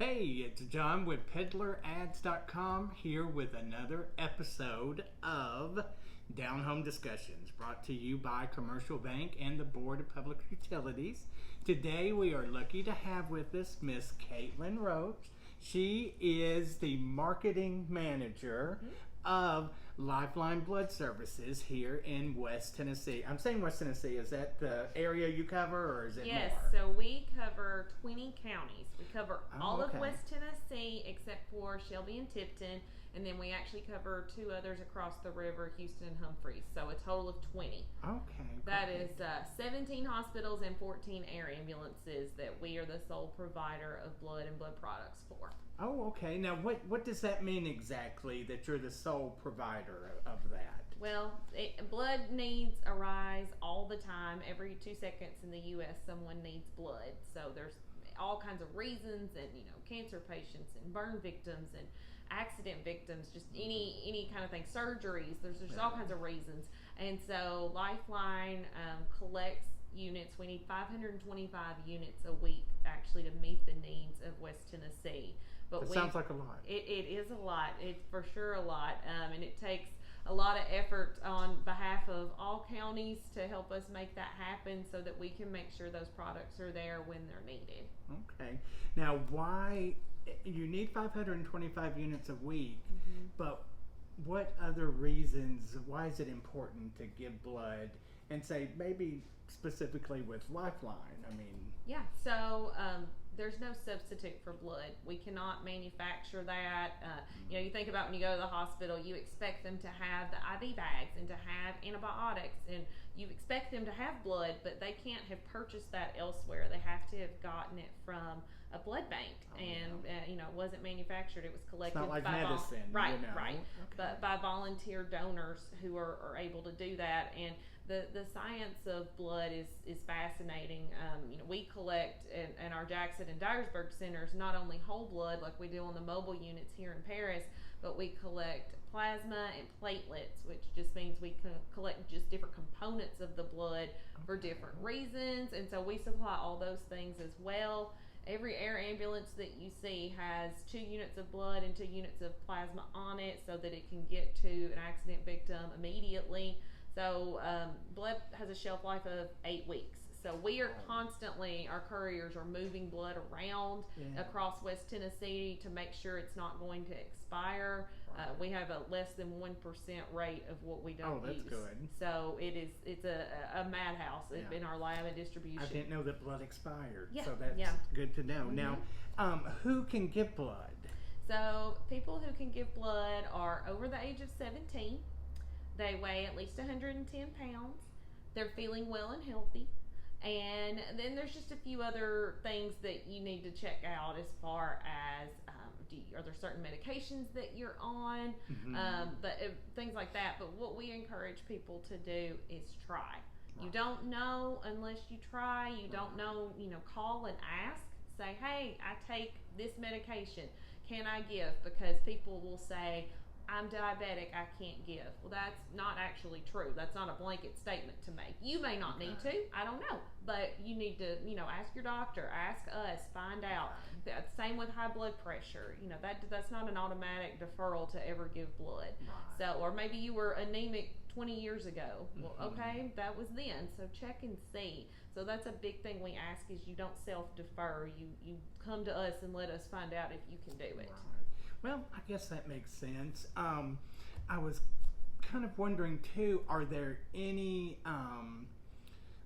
Hey, it's John with PeddlerAds.com here with another episode of Down Home Discussions brought to you by Commercial Bank and the Board of Public Utilities. Today we are lucky to have with us Miss Caitlin Roach. She is the marketing manager of Lifeline Blood Services here in West Tennessee. I'm saying West Tennessee. Is that the area you cover, or is it Yes, more? so we cover 20 counties. We cover all okay. of West Tennessee except for Shelby and Tipton, and then we actually cover two others across the river, Houston and Humphreys. So a total of 20. Okay. That is 17 hospitals and 14 air ambulances that we are the sole provider of blood and blood products for. Oh, okay. Now, what does that mean exactly, that you're the sole provider of that? Well, blood needs arise all the time. Every 2 seconds in the U.S., someone needs blood. So there's all kinds of reasons, and cancer patients and burn victims and accident victims, just any kind of thing, surgeries. There's all kinds of reasons, and so Lifeline collects units. We need 525 units a week actually to meet the needs of West Tennessee. But That sounds like a lot. It is a lot. It's for sure a lot, and it takes a lot of effort on behalf of all counties to help us make that happen so that we can make sure those products are there when they're needed. Okay. Now, why you need 525 units a week, but what other reasons, why is it important to give blood, and say maybe specifically with Lifeline? I mean, yeah, so there's no substitute for blood. We cannot manufacture that. You think about when you go to the hospital, you expect them to have the IV bags and to have antibiotics, and you expect them to have blood, but they can't have purchased that elsewhere. They have to have gotten it from a blood bank, it wasn't manufactured. It was collected it's not like by medicine, right, Okay. but by volunteer donors who are able to do that. And the science of blood is fascinating. We collect in our Jackson and Dyersburg centers not only whole blood like we do on the mobile units here in Paris, but we collect plasma and platelets, which just means we can collect just different components of the blood for different reasons. And so we supply all those things as well. Every air ambulance that you see has 2 units of blood and 2 units of plasma on it so that it can get to an accident victim immediately. So blood has a shelf life of 8 weeks. So we are constantly, our couriers are moving blood around across West Tennessee to make sure it's not going to expire. We have a less than 1% rate of what we don't use. Oh, that's good. So it's a madhouse in our lab and distribution. I didn't know that blood expired, Yeah, so that's good to know. Now, who can give blood? So people who can give blood are over the age of 17. They weigh at least 110 pounds. They're feeling well and healthy. And then there's just a few other things that you need to check out as far as are there certain medications that you're on, things like that. But what we encourage people to do is try. Right. You don't know unless you try. You don't know, call and ask. Say, hey, I take this medication. Can I give? Because people will say, I'm diabetic, I can't give. Well, that's not actually true. That's not a blanket statement to make. You may not need to, I don't know. But you need to, ask your doctor, ask us, find out. Same with high blood pressure. That's not an automatic deferral to ever give blood. Right. So, or maybe you were anemic 20 years ago. Well, okay, that was then. So check and see. So that's a big thing we ask is you don't self-defer. You come to us and let us find out if you can do it. Right. Well, I guess that makes sense. I was kind of wondering too, are there any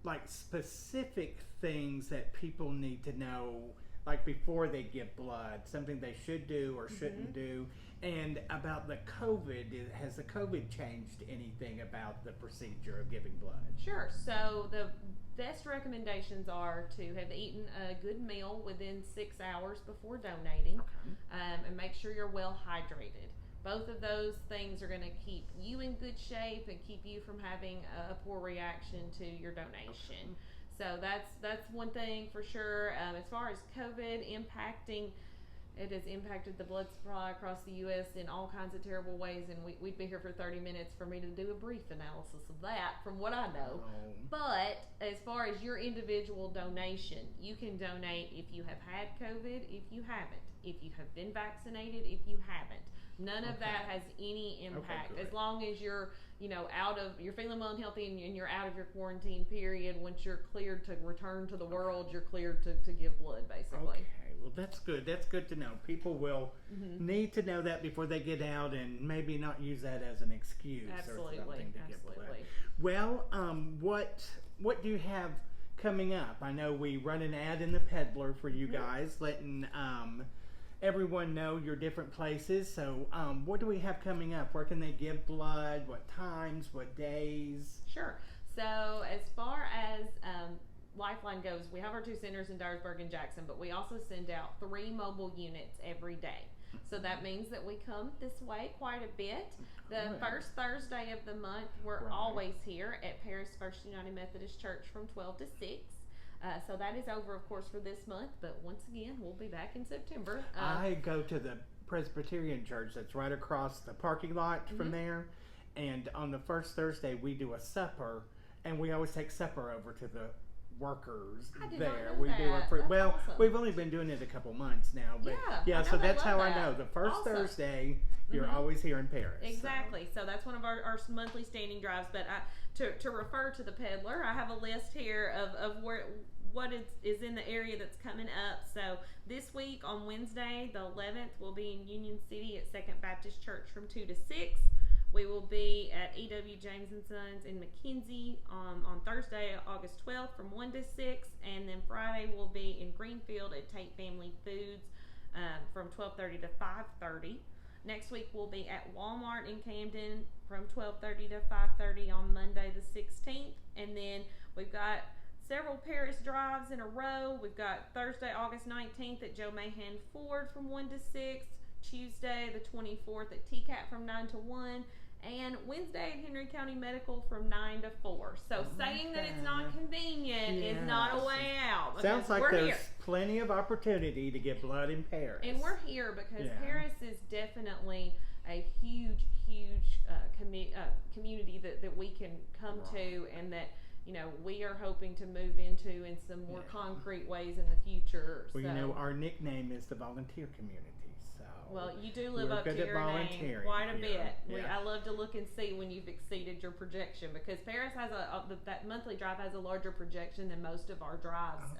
like specific things that people need to know, like before they give blood, something they should do or shouldn't do? And about the COVID, has the COVID changed anything about the procedure of giving blood? Sure. So the best recommendations are to have eaten a good meal within 6 hours before donating, and make sure you're well hydrated. Both of those things are going to keep you in good shape and keep you from having a poor reaction to your donation. So that's one thing for sure. As far as COVID impacting It has impacted the blood supply across the U.S. in all kinds of terrible ways, and we'd be here for 30 minutes for me to do a brief analysis of that from what I know. Oh. But as far as your individual donation, you can donate if you have had COVID, if you haven't, if you have been vaccinated, if you haven't. None of that has any impact. As long as you're, you're feeling well and healthy and you're out of your quarantine period, once you're cleared to return to the world, you're cleared to give blood, basically. Okay. Well, that's good. That's good to know. People will need to know that before they get out and maybe not use that as an excuse or something to get blood. Well, what do you have coming up? I know we run an ad in the Peddler for you guys, letting everyone know your different places. So what do we have coming up? Where can they give blood? What times? What days? Sure. So as far as Lifeline goes, we have our 2 centers in Dyersburg and Jackson, but we also send out 3 mobile units every day. So that means that we come this way quite a bit. The first Thursday of the month, we're always here at Paris First United Methodist Church from 12 to 6. So that is over, of course, for this month, but once again, we'll be back in September. I go to the Presbyterian Church that's right across the parking lot from there, and on the first Thursday, we do a supper, and we always take supper over to the workers there. We do it for awesome. We've only been doing it a couple months now, but so that's how I know. The first Thursday, you're always here in Paris. Exactly. So that's one of our monthly standing drives. But to refer to the Peddler, I have a list here of what is in the area that's coming up. So this week on Wednesday, the 11th, we'll be in Union City at Second Baptist Church from 2 to 6. We will be at E.W. James & Sons in McKenzie on Thursday, August 12th from 1 to 6. And then Friday we'll be in Greenfield at Tate Family Foods from 12:30 to 5:30. Next week we'll be at Walmart in Camden from 12:30 to 5:30 on Monday the 16th. And then we've got several Paris drives in a row. We've got Thursday, August 19th at Joe Mahan Ford from 1 to 6. Tuesday the 24th at TCAT from 9 to 1. And Wednesday at Henry County Medical from 9 to 4. So saying that it's not convenient is not a way out. Sounds like there's plenty of opportunity to get blood in Paris. And we're here because Paris is definitely a huge community that we can come to, and that we are hoping to move into in some more concrete ways in the future. Well, our nickname is the volunteer community. Well, you do live up to your name quite a bit. I love to look and see when you've exceeded your projection, because Paris has that monthly drive has a larger projection than most of our drives,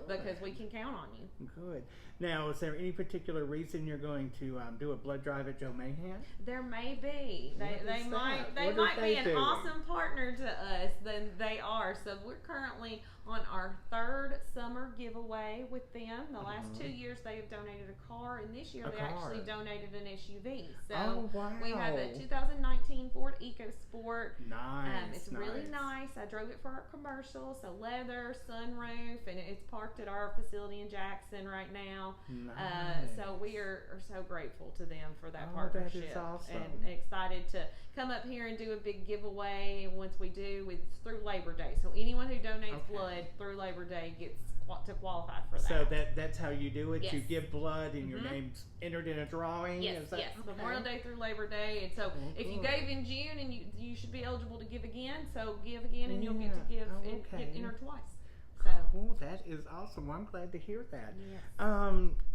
because we can count on you. Good. Now, is there any particular reason you're going to do a blood drive at Joe Mahan? There may be. They might be an awesome partner to us. Then they are. So we're currently on our 3rd summer giveaway with them. The last 2 years they have donated a car, and this year they actually donated an SUV. So we have a 2019 Ford EcoSport. Nice. It's really nice. I drove it for our commercial. So leather, sunroof, and it's parked at our facility in Jackson right now. Nice. So we are so grateful to them for that partnership. That is awesome. And excited to come up here and do a big giveaway. Once we do, it's through Labor Day. So anyone who donates blood through Labor Day gets to qualify for that. So that's how you do it? Yes. You give blood and your name's entered in a drawing? Yes, Memorial Day through Labor Day. And so if you gave in June, and you should be eligible to give again. So give again, and you'll get to give get entered twice. Oh, that is awesome. Well, I'm glad to hear that. Yes.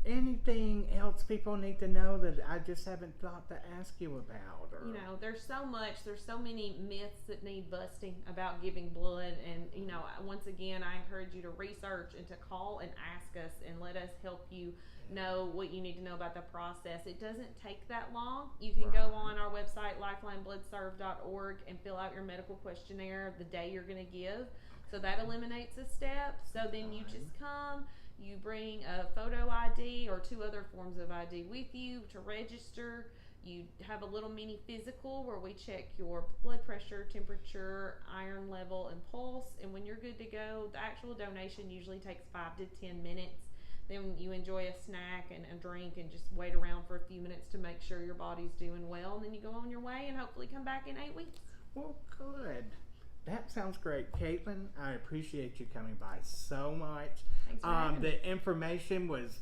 Anything else people need to know that I just haven't thought to ask you about? Or? There's so much. There's so many myths that need busting about giving blood. And, once again, I encourage you to research and to call and ask us and let us help you know what you need to know about the process. It doesn't take that long. You can go on our website, lifelinebloodserve.org, and fill out your medical questionnaire the day you're going to give. So that eliminates a step. So then you just come, you bring a photo ID or 2 other forms of ID with you to register. You have a little mini physical where we check your blood pressure, temperature, iron level, and pulse. And when you're good to go, the actual donation usually takes 5 to 10 minutes. Then you enjoy a snack and a drink and just wait around for a few minutes to make sure your body's doing well. And then you go on your way and hopefully come back in 8 weeks. Well, good. That sounds great. Caitlin, I appreciate you coming by so much. Thanks for having me. The information was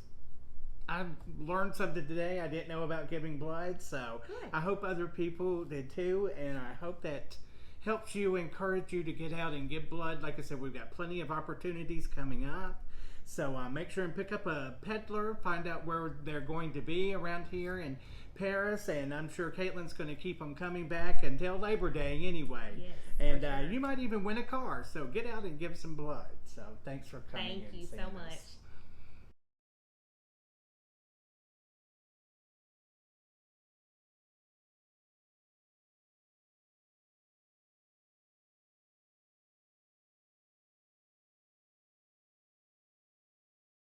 I learned something today I didn't know about giving blood, so Good. I hope other people did too, and I hope that helps you, encourage you to get out and give blood. Like I said, we've got plenty of opportunities coming up, so make sure and pick up a peddler, find out where they're going to be around here in Paris, and I'm sure Caitlin's going to keep them coming back until Labor Day anyway. Yes, and for sure. you might even win a car, so get out and give some blood. So thanks for coming. Thank and you seeing so us. much.